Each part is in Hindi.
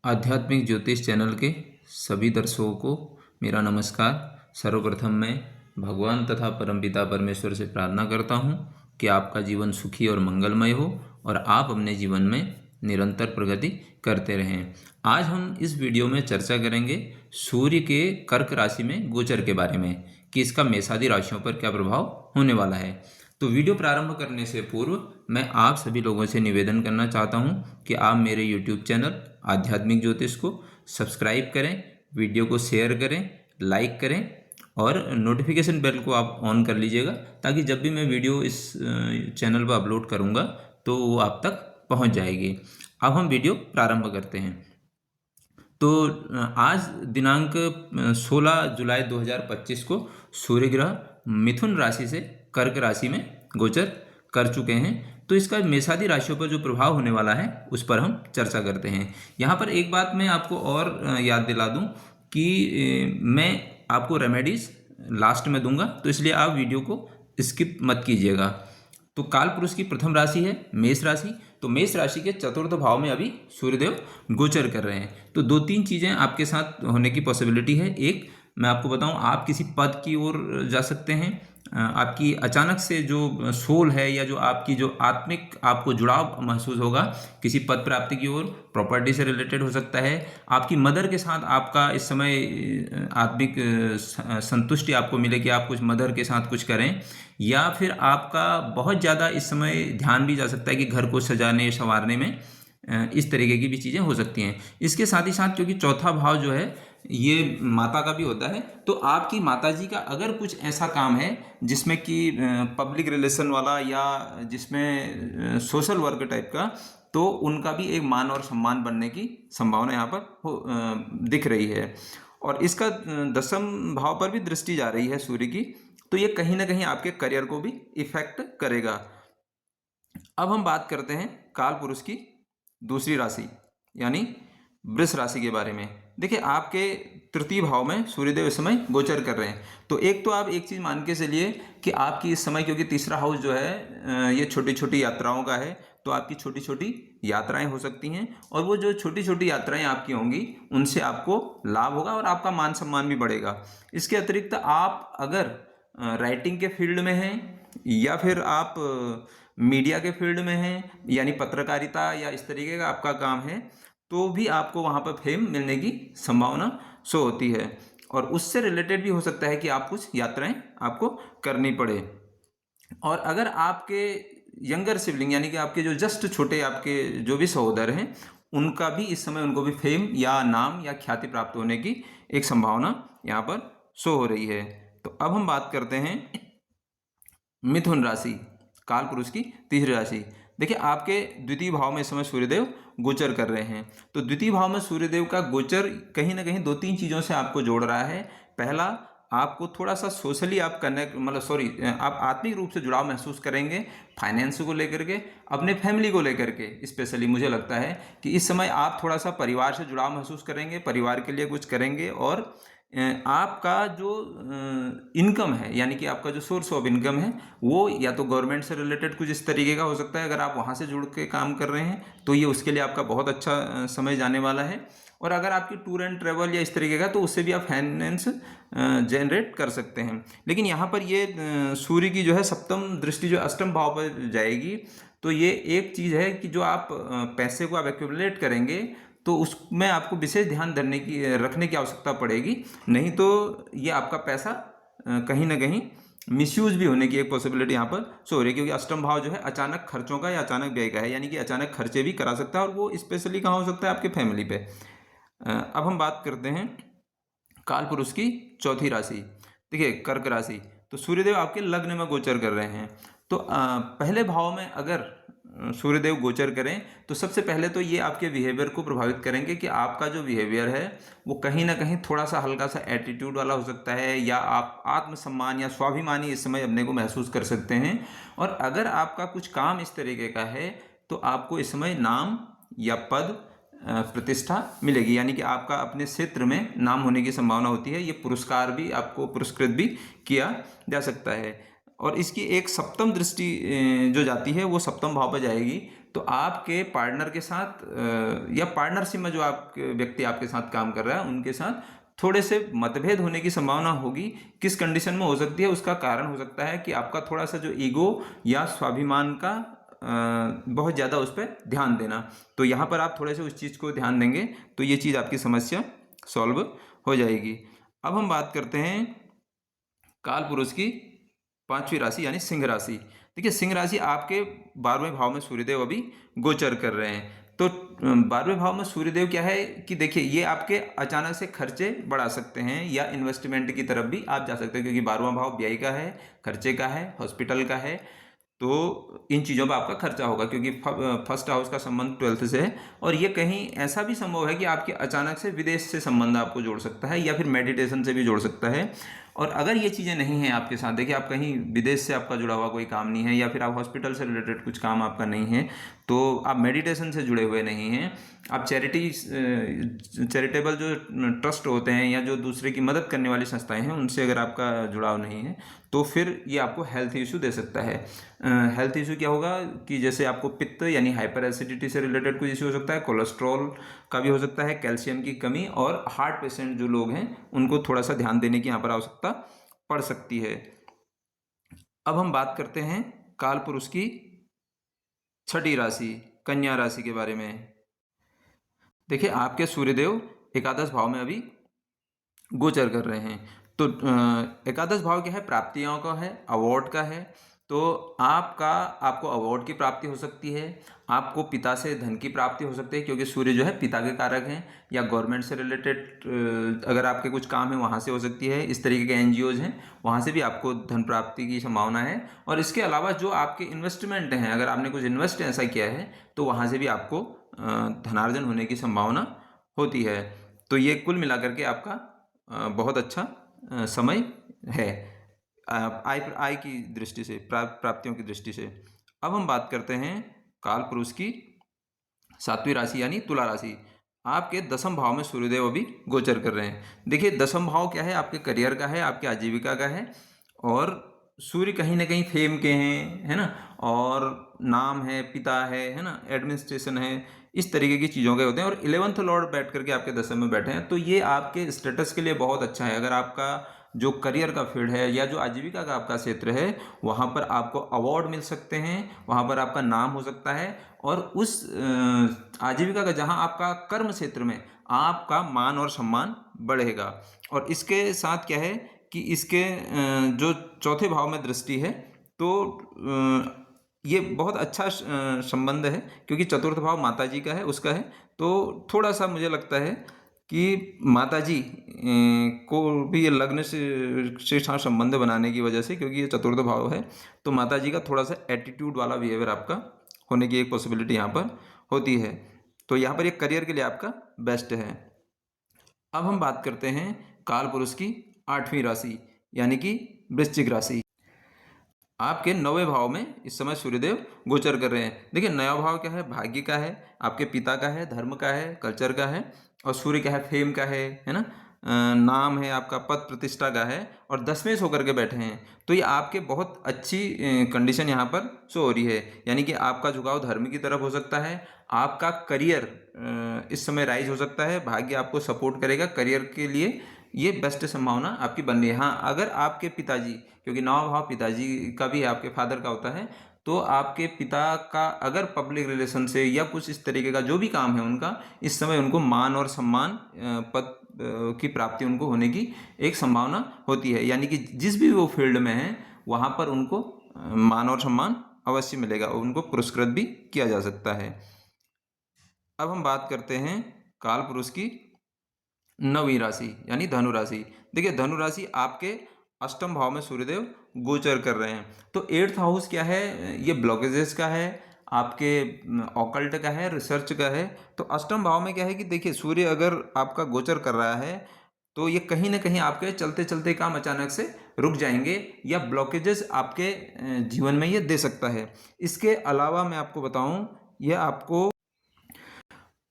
आध्यात्मिक ज्योतिष चैनल के सभी दर्शकों को मेरा नमस्कार। सर्वप्रथम मैं भगवान तथा परमपिता परमेश्वर से प्रार्थना करता हूँ कि आपका जीवन सुखी और मंगलमय हो और आप अपने जीवन में निरंतर प्रगति करते रहें। आज हम इस वीडियो में चर्चा करेंगे सूर्य के कर्क राशि में गोचर के बारे में कि इसका मेषादि राशियों पर क्या प्रभाव होने वाला है। तो वीडियो प्रारंभ करने से पूर्व मैं आप सभी लोगों से निवेदन करना चाहता हूं कि आप मेरे YouTube चैनल आध्यात्मिक ज्योतिष को सब्सक्राइब करें, वीडियो को शेयर करें, लाइक करें और नोटिफिकेशन बेल को आप ऑन कर लीजिएगा ताकि जब भी मैं वीडियो इस चैनल पर अपलोड करूंगा तो वो आप तक पहुंच जाएगी। अब हम वीडियो प्रारंभ करते हैं। तो आज दिनांक 16 जुलाई 2025 को सूर्य ग्रह मिथुन राशि से कर्क राशि में गोचर कर चुके हैं। तो इसका मेषादि राशियों पर जो प्रभाव होने वाला है उस पर हम चर्चा करते हैं। यहाँ पर एक बात मैं आपको और याद दिला दूं कि मैं आपको रेमेडीज लास्ट में दूंगा, तो इसलिए आप वीडियो को स्किप मत कीजिएगा। तो काल पुरुष की प्रथम राशि है मेष राशि। तो मेष राशि के चतुर्थ भाव में अभी सूर्यदेव गोचर कर रहे हैं। तो दो तीन चीज़ें आपके साथ होने की पॉसिबिलिटी है। एक, मैं आपको बताऊं, आप किसी पद की ओर जा सकते हैं। आपकी अचानक से जो सोल है या जो आपकी जो आत्मिक आपको जुड़ाव महसूस होगा किसी पद प्राप्ति की ओर, प्रॉपर्टी से रिलेटेड हो सकता है। आपकी मदर के साथ आपका इस समय आत्मिक संतुष्टि आपको मिले कि आप कुछ मदर के साथ कुछ करें, या फिर आपका बहुत ज़्यादा इस समय ध्यान भी जा सकता है कि घर को सजाने संवारने में, इस तरीके की भी चीज़ें हो सकती हैं। इसके साथ ही साथ क्योंकि चौथा भाव जो है ये माता का भी होता है, तो आपकी माता जी का अगर कुछ ऐसा काम है जिसमें कि पब्लिक रिलेशन वाला या जिसमें सोशल वर्क टाइप का, तो उनका भी एक मान और सम्मान बनने की संभावना यहाँ पर दिख रही है। और इसका दशम भाव पर भी दृष्टि जा रही है सूर्य की, तो ये कहीं ना कहीं आपके करियर को भी इफेक्ट करेगा। अब हम बात करते हैं काल पुरुष की दूसरी राशि यानी वृष राशि के बारे में। देखिए, आपके तृतीय भाव में सूर्यदेव इस समय गोचर कर रहे हैं। तो एक तो आप एक चीज़ मान के चलिए कि आपकी इस समय, क्योंकि तीसरा हाउस जो है ये छोटी छोटी यात्राओं का है, तो आपकी छोटी छोटी यात्राएं हो सकती हैं और वो जो छोटी छोटी यात्राएं आपकी होंगी उनसे आपको लाभ होगा और आपका मान सम्मान भी बढ़ेगा। इसके अतिरिक्त आप अगर राइटिंग के फील्ड में हैं या फिर आप मीडिया के फील्ड में हैं, यानी पत्रकारिता या इस तरीके का आपका काम है, तो भी आपको वहाँ पर फेम मिलने की संभावना शो होती है। और उससे रिलेटेड भी हो सकता है कि आप कुछ यात्राएं आपको करनी पड़े। और अगर आपके यंगर सिबलिंग यानी कि आपके जो जस्ट छोटे आपके जो भी सहोदर हैं, उनका भी इस समय उनको भी फेम या नाम या ख्याति प्राप्त होने की एक संभावना यहाँ पर शो हो रही है। तो अब हम बात करते हैं मिथुन राशि, काल पुरुष की तीसरी राशि। देखिए, आपके द्वितीय भाव में इस समय सूर्यदेव गोचर कर रहे हैं। तो द्वितीय भाव में सूर्यदेव का गोचर कहीं ना कहीं दो तीन चीज़ों से आपको जोड़ रहा है। पहला, आपको थोड़ा सा सोशली आप आप आत्मिक रूप से जुड़ाव महसूस करेंगे, फाइनेंस को लेकर के, अपने फैमिली को लेकर के। स्पेशली मुझे लगता है कि इस समय आप थोड़ा सा परिवार से जुड़ाव महसूस करेंगे, परिवार के लिए कुछ करेंगे और आपका जो इनकम है यानी कि आपका जो सोर्स ऑफ इनकम है वो या तो गवर्नमेंट से रिलेटेड कुछ इस तरीके का हो सकता है। अगर आप वहाँ से जुड़ के काम कर रहे हैं तो ये उसके लिए आपका बहुत अच्छा समय जाने वाला है। और अगर आपकी टूर एंड ट्रैवल या इस तरीके का, तो उससे भी आप फाइनेंस जनरेट कर सकते हैं। लेकिन यहाँ पर ये सूर्य की जो है सप्तम दृष्टि जो अष्टम भाव पर जाएगी, तो ये एक चीज़ है कि जो आप पैसे को आप एक्यूमुलेट करेंगे तो उसमें आपको विशेष ध्यान रखने की आवश्यकता पड़ेगी, नहीं तो ये आपका पैसा कहीं ना कहीं मिसयूज भी होने की एक पॉसिबिलिटी यहाँ पर शो हो रही है। क्योंकि अष्टम भाव जो है अचानक खर्चों का या अचानक व्यय का है, यानी कि अचानक खर्चे भी करा सकता है और वो स्पेशली कहाँ हो सकता है, आपके फैमिली पे। अब हम बात करते हैं काल पुरुष की चौथी राशि। देखिए, कर्क राशि। तो सूर्यदेव आपके लग्न में गोचर कर रहे हैं। तो पहले भाव में अगर सूर्यदेव गोचर करें तो सबसे पहले तो ये आपके बिहेवियर को प्रभावित करेंगे कि आपका जो बिहेवियर है वो कहीं ना कहीं थोड़ा सा हल्का सा एटीट्यूड वाला हो सकता है, या आप आत्मसम्मान या स्वाभिमानी इस समय अपने को महसूस कर सकते हैं। और अगर आपका कुछ काम इस तरीके का है तो आपको इस समय नाम या पद प्रतिष्ठा मिलेगी, यानी कि आपका अपने क्षेत्र में नाम होने की संभावना होती है। ये पुरस्कार भी आपको पुरस्कृत भी किया जा सकता है। और इसकी एक सप्तम दृष्टि जो जाती है वो सप्तम भाव पर जाएगी, तो आपके पार्टनर के साथ या पार्टनरशिप में जो आप व्यक्ति आपके साथ काम कर रहा है उनके साथ थोड़े से मतभेद होने की संभावना होगी। किस कंडीशन में हो सकती है, उसका कारण हो सकता है कि आपका थोड़ा सा जो ईगो या स्वाभिमान का बहुत ज़्यादा उस पर ध्यान देना। तो यहाँ पर आप थोड़े से उस चीज़ को ध्यान देंगे तो ये चीज़ आपकी समस्या सॉल्व हो जाएगी। अब हम बात करते हैं काल पुरुष की 5वीं राशि यानी सिंह राशि। देखिए सिंह राशि आपके 12वें भाव में सूर्यदेव अभी गोचर कर रहे हैं। तो 12वें भाव में सूर्यदेव क्या है कि देखिए ये आपके अचानक से खर्चे बढ़ा सकते हैं या इन्वेस्टमेंट की तरफ भी आप जा सकते हैं, क्योंकि 12वां भाव व्यय का है, खर्चे का है, हॉस्पिटल का है। तो इन चीज़ों पर आपका खर्चा होगा, क्योंकि फर्स्ट हाउस का संबंध 12th से है। और ये कहीं ऐसा भी संभव है कि आपके अचानक से विदेश से संबंध आपको जोड़ सकता है या फिर मेडिटेशन से भी जोड़ सकता है। और अगर ये चीज़ें नहीं हैं आपके साथ, देखिए आप कहीं विदेश से आपका जुड़ा हुआ कोई काम नहीं है या फिर आप हॉस्पिटल से रिलेटेड कुछ काम आपका नहीं है, तो आप मेडिटेशन से जुड़े हुए नहीं हैं, आप चैरिटेबल जो ट्रस्ट होते हैं या जो दूसरे की मदद करने वाली संस्थाएं हैं उनसे अगर आपका जुड़ाव नहीं है, तो फिर ये आपको हेल्थ इशू दे सकता है। हेल्थ इशू क्या होगा कि जैसे आपको पित्त यानी हाइपर एसिडिटी से रिलेटेड कुछ इशू हो सकता है, कोलेस्ट्रॉल का भी हो सकता है, कैल्शियम की कमी, और हार्ट पेशेंट जो लोग हैं उनको थोड़ा सा ध्यान देने की यहाँ पर आवश्यकता पड़ सकती है। अब हम बात करते हैं काल पुरुष की 6ठी राशि कन्या राशि के बारे में। देखिए आपके सूर्यदेव एकादश भाव में अभी गोचर कर रहे हैं। तो एकादश भाव क्या है, प्राप्तियों का है, अवार्ड का है। तो आपको अवार्ड की प्राप्ति हो सकती है, आपको पिता से धन की प्राप्ति हो सकती है, क्योंकि सूर्य जो है पिता के कारक हैं, या गवर्नमेंट से रिलेटेड अगर आपके कुछ काम है वहाँ से हो सकती है। इस तरीके के एनजीओज हैं वहाँ से भी आपको धन प्राप्ति की संभावना है। और इसके अलावा जो आपके इन्वेस्टमेंट हैं, अगर आपने कुछ इन्वेस्ट ऐसा किया है तो वहाँ से भी आपको धनार्जन होने की संभावना होती है। तो ये कुल मिलाकर के आपका बहुत अच्छा समय है आय की दृष्टि से, प्राप्तियों की दृष्टि से। अब हम बात करते हैं काल पुरुष की 7वीं राशि यानी तुला राशि। आपके 10वें भाव में सूर्यदेव अभी गोचर कर रहे हैं। देखिए 10वां भाव क्या है, आपके करियर का है, आपके आजीविका का है। और सूर्य कहीं ना कहीं फेम के हैं, है ना, और नाम है, पिता है ना, एडमिनिस्ट्रेशन है, इस तरीके की चीज़ों के होते हैं। और 11th लॉर्ड बैठ करके आपके 10वें में बैठे हैं, तो ये आपके स्टेटस के लिए बहुत अच्छा है। अगर आपका जो करियर का फील्ड है या जो आजीविका का आपका क्षेत्र है, वहाँ पर आपको अवार्ड मिल सकते हैं, वहाँ पर आपका नाम हो सकता है। और उस आजीविका का जहाँ आपका कर्म क्षेत्र में आपका मान और सम्मान बढ़ेगा। और इसके साथ क्या है कि इसके जो चौथे भाव में दृष्टि है, तो ये बहुत अच्छा संबंध है, क्योंकि चतुर्थ भाव माता जी का है, उसका है। तो थोड़ा सा मुझे लगता है कि माता जी को भी ये लग्न से साथ संबंध बनाने की वजह से, क्योंकि ये चतुर्थ भाव है, तो माता जी का थोड़ा सा एटीट्यूड वाला बिहेवियर आपका होने की एक पॉसिबिलिटी यहाँ पर होती है। तो यहाँ पर एक करियर के लिए आपका बेस्ट है। अब हम बात करते हैं काल पुरुष की 8वीं राशि यानी कि वृश्चिक राशि। आपके 9वें भाव में इस समय सूर्यदेव गोचर कर रहे हैं। देखिए 9वां भाव क्या है, भाग्य का है, आपके पिता का है, धर्म का है, कल्चर का है। और सूर्य क्या है, फेम का है ना, नाम है, आपका पद प्रतिष्ठा का है। और 10वें से होकर के बैठे हैं, तो ये आपके बहुत अच्छी कंडीशन यहाँ पर शो हो रही है। यानी कि आपका झुकाव धर्म की तरफ हो सकता है, आपका करियर इस समय राइज हो सकता है, भाग्य आपको सपोर्ट करेगा करियर के लिए, ये बेस्ट संभावना आपकी बन रही है। हाँ, अगर आपके पिताजी, क्योंकि 9वां भाव पिताजी का भी है, आपके फादर का होता है, तो आपके पिता का अगर पब्लिक रिलेशन से या कुछ इस तरीके का जो भी काम है उनका, इस समय उनको मान और सम्मान पद की प्राप्ति उनको होने की एक संभावना होती है। यानी कि जिस भी वो फील्ड में है वहाँ पर उनको मान और सम्मान अवश्य मिलेगा, उनको पुरस्कृत भी किया जा सकता है। अब हम बात करते हैं काल पुरुष की 9वीं राशि यानी धनु राशि। देखिए धनु राशि आपके 8वें भाव में सूर्यदेव गोचर कर रहे हैं। तो 8th हाउस क्या है, ये ब्लॉकेजेस का है, आपके ऑकल्ट का है, रिसर्च का है। तो 8वें भाव में क्या है कि देखिए सूर्य अगर आपका गोचर कर रहा है, तो ये कहीं ना कहीं आपके चलते चलते काम अचानक से रुक जाएंगे या ब्लॉकेजेस आपके जीवन में ये दे सकता है। इसके अलावा मैं आपको बताऊं, यह आपको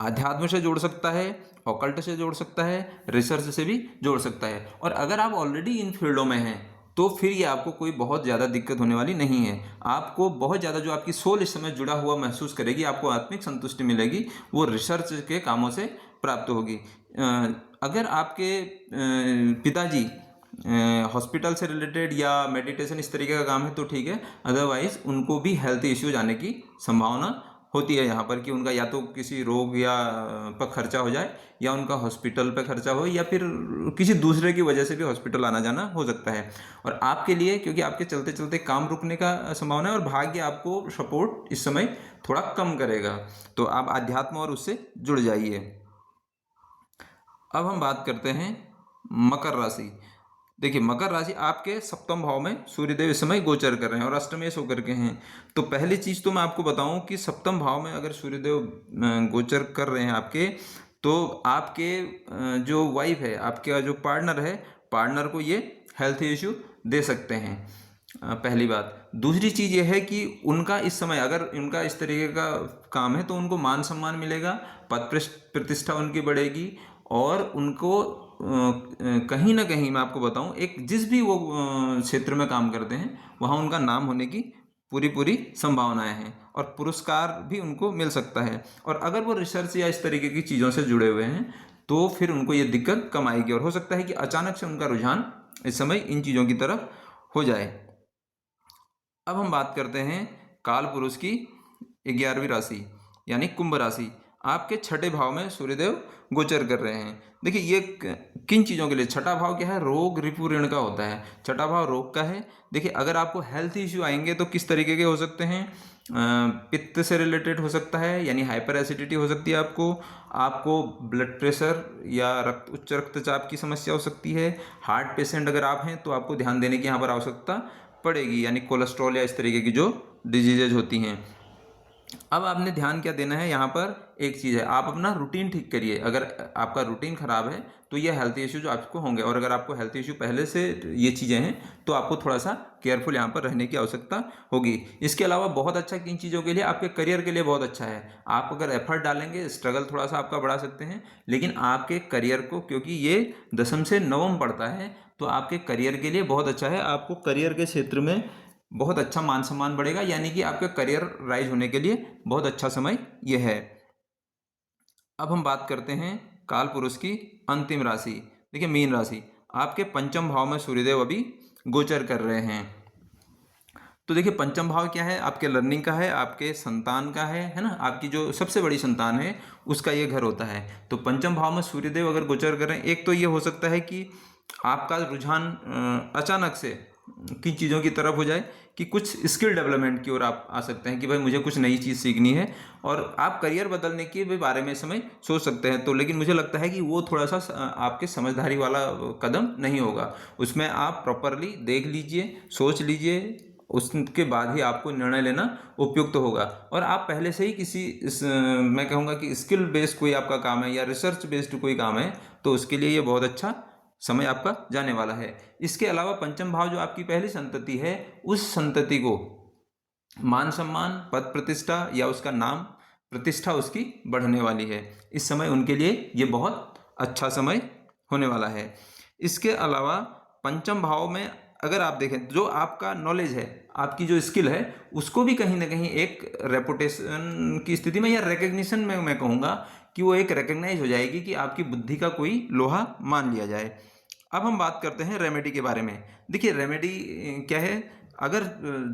आध्यात्म से जोड़ सकता है, ऑकल्ट से जोड़ सकता है, रिसर्च से भी जोड़ सकता है। और अगर आप ऑलरेडी इन फील्डों में हैं तो फिर ये आपको कोई बहुत ज़्यादा दिक्कत होने वाली नहीं है। आपको बहुत ज़्यादा जो आपकी सोल इस समय जुड़ा हुआ महसूस करेगी, आपको आत्मिक संतुष्टि मिलेगी, वो रिसर्च के कामों से प्राप्त होगी। अगर आपके पिताजी हॉस्पिटल से रिलेटेड या मेडिटेशन इस तरीके का काम है तो ठीक है, अदरवाइज़ उनको भी हेल्थ इश्यूज आने की संभावना होती है यहाँ पर, कि उनका या तो किसी रोग या पर खर्चा हो जाए, या उनका हॉस्पिटल पे खर्चा हो, या फिर किसी दूसरे की वजह से भी हॉस्पिटल आना जाना हो सकता है। और आपके लिए, क्योंकि आपके चलते चलते काम रुकने का संभावना है और भाग्य आपको सपोर्ट इस समय थोड़ा कम करेगा, तो आप अध्यात्म और उससे जुड़ जाइए। अब हम बात करते हैं मकर राशि। देखिए, मकर राशि आपके सप्तम भाव में सूर्यदेव इस समय गोचर कर रहे हैं और अष्टमेश होकर के हैं। तो पहली चीज़ तो मैं आपको बताऊं कि सप्तम भाव में अगर सूर्यदेव गोचर कर रहे हैं आपके, तो आपके जो वाइफ है, आपका जो पार्टनर है, पार्टनर को ये हेल्थ इश्यू दे सकते हैं। पहली बात। दूसरी चीज़ ये है कि उनका इस समय, अगर उनका इस तरीके का काम है तो उनको मान सम्मान मिलेगा, पद प्रतिष्ठा उनकी बढ़ेगी, और उनको कहीं ना कहीं मैं आपको बताऊं, एक जिस भी वो क्षेत्र में काम करते हैं वहाँ उनका नाम होने की पूरी पूरी संभावनाएं हैं, और पुरस्कार भी उनको मिल सकता है। और अगर वो रिसर्च या इस तरीके की चीज़ों से जुड़े हुए हैं तो फिर उनको ये दिक्कत कम आएगी, और हो सकता है कि अचानक से उनका रुझान इस समय इन चीज़ों की तरफ हो जाए। अब हम बात करते हैं काल पुरुष की 11वीं राशि यानी कुंभ राशि। आपके छठे भाव में सूर्यदेव गोचर कर रहे हैं। देखिए, ये किन चीज़ों के लिए, छठा भाव क्या है, रोग रिपु ऋण का होता है। छठा भाव रोग का है। देखिए, अगर आपको हेल्थ इश्यू आएंगे तो किस तरीके के हो सकते हैं, पित्त से रिलेटेड हो सकता है, यानी हाइपर एसिडिटी हो सकती है आपको ब्लड प्रेशर या उच्च रक्तचाप की समस्या हो सकती है। हार्ट पेशेंट अगर आप हैं तो आपको ध्यान देने की यहाँ पर आवश्यकता पड़ेगी, यानी कोलेस्ट्रॉल या इस तरीके की जो डिजीजेज होती हैं। अब आपने ध्यान क्या देना है, यहाँ पर एक चीज़ है, आप अपना रूटीन ठीक करिए। अगर आपका रूटीन ख़राब है तो ये हेल्थ इश्यू जो आपको होंगे, और अगर आपको हेल्थ इश्यू पहले से ये चीज़ें हैं तो आपको थोड़ा सा केयरफुल यहाँ पर रहने की आवश्यकता होगी। इसके अलावा बहुत अच्छा किन चीज़ों के लिए, आपके करियर के लिए बहुत अच्छा है। आप अगर एफर्ट डालेंगे, स्ट्रगल थोड़ा सा आपका बढ़ा सकते हैं, लेकिन आपके करियर को, क्योंकि ये दशम से नवम पड़ता है, तो आपके करियर के लिए बहुत अच्छा है। आपको करियर के क्षेत्र में बहुत अच्छा मान सम्मान बढ़ेगा, यानी कि आपका करियर राइज होने के लिए बहुत अच्छा समय यह है। अब हम बात करते हैं काल पुरुष की अंतिम राशि। देखिए, मीन राशि। आपके पंचम भाव में सूर्यदेव अभी गोचर कर रहे हैं। तो देखिए, पंचम भाव क्या है, आपके लर्निंग का है, आपके संतान का है ना, आपकी जो सबसे बड़ी संतान है उसका ये घर होता है। तो पंचम भाव में सूर्यदेव अगर गोचर कर रहे हैं, एक तो ये हो सकता है कि आपका रुझान अचानक से किन चीज़ों की तरफ हो जाए, कि कुछ स्किल डेवलपमेंट की ओर आप आ सकते हैं, कि भाई मुझे कुछ नई चीज़ सीखनी है, और आप करियर बदलने के भी बारे में इस समय सोच सकते हैं। तो लेकिन मुझे लगता है कि वो थोड़ा सा आपके समझदारी वाला कदम नहीं होगा। उसमें आप प्रॉपरली देख लीजिए, सोच लीजिए, उसके बाद ही आपको निर्णय लेना उपयुक्त होगा। और आप पहले से ही मैं कहूँगा कि स्किल बेस्ड कोई आपका काम है या रिसर्च बेस्ड कोई काम है, तो उसके लिए ये बहुत अच्छा समय आपका जाने वाला है। इसके अलावा पंचम भाव जो आपकी पहली संतति है, उस संतति को मान सम्मान, पद प्रतिष्ठा या उसका नाम प्रतिष्ठा उसकी बढ़ने वाली है। इस समय उनके लिए ये बहुत अच्छा समय होने वाला है। इसके अलावा पंचम भाव में अगर आप देखें, जो आपका नॉलेज है, आपकी जो स्किल है, उसको भी कहीं ना कहीं एक रेपुटेशन की स्थिति में या रिकग्निशन में मैं कहूँगा कि वो एक रिकग्नाइज हो जाएगी, कि आपकी बुद्धि का कोई लोहा मान लिया जाए। अब हम बात करते हैं रेमेडी के बारे में। देखिए, रेमेडी क्या है, अगर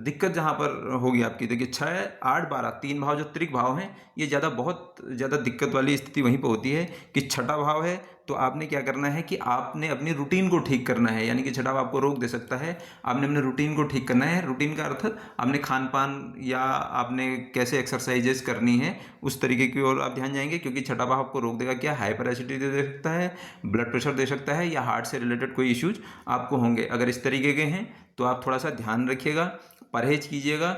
दिक्कत जहाँ पर होगी आपकी, देखिए 6, 8, 12 तीन भाव जो त्रिक भाव हैं, ये बहुत ज़्यादा दिक्कत वाली स्थिति वहीं पर होती है कि छठा भाव है, तो आपने क्या करना है कि आपने अपनी रूटीन को ठीक करना है, यानी कि छठा भाव आपको रोक दे सकता है। आपने अपने रूटीन को ठीक करना है। रूटीन का अर्थ आपने खान पान या आपने कैसे एक्सरसाइजेस करनी है, उस तरीके की ओर आप ध्यान जाएंगे, क्योंकि छठा भाव आपको रोक देगा क्या, हाइपर एसिडिटी दे सकता है, ब्लड प्रेशर दे सकता है, या हार्ट से रिलेटेड कोई इश्यूज आपको होंगे। अगर इस तरीके के हैं तो आप थोड़ा सा ध्यान रखिएगा, परहेज कीजिएगा,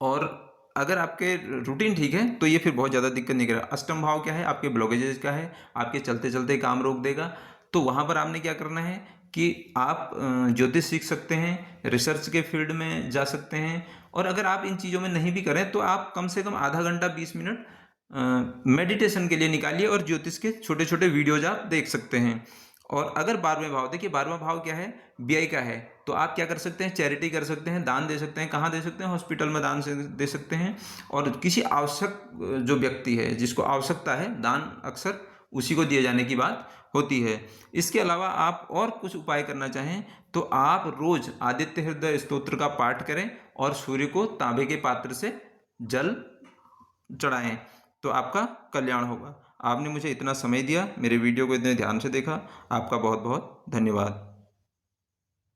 और अगर आपके रूटीन ठीक है तो ये फिर बहुत ज़्यादा दिक्कत नहीं करेगा। अष्टम भाव क्या है, आपके ब्लॉकेजेस का है, आपके चलते चलते काम रोक देगा। तो वहाँ पर आपने क्या करना है कि आप ज्योतिष सीख सकते हैं, रिसर्च के फील्ड में जा सकते हैं, और अगर आप इन चीज़ों में नहीं भी करें तो आप कम से कम आधा घंटा 20 मिनट मेडिटेशन के लिए निकालिए, और ज्योतिष के छोटे छोटे वीडियोज आप देख सकते हैं। और अगर 12वें भाव, देखिए 12वां भाव क्या है, व्यय का है, तो आप क्या कर सकते हैं, चैरिटी कर सकते हैं, दान दे सकते हैं। कहाँ दे सकते हैं, हॉस्पिटल में दान दे सकते हैं। और किसी आवश्यक जो व्यक्ति है जिसको आवश्यकता है, दान अक्सर उसी को दिए जाने की बात होती है। इसके अलावा आप और कुछ उपाय करना चाहें तो आप रोज आदित्य हृदय स्तोत्र का पाठ करें और सूर्य को तांबे के पात्र से जल चढ़ाएं, तो आपका कल्याण होगा। आपने मुझे इतना समय दिया, मेरे वीडियो को इतने ध्यान से देखा, आपका बहुत बहुत धन्यवाद।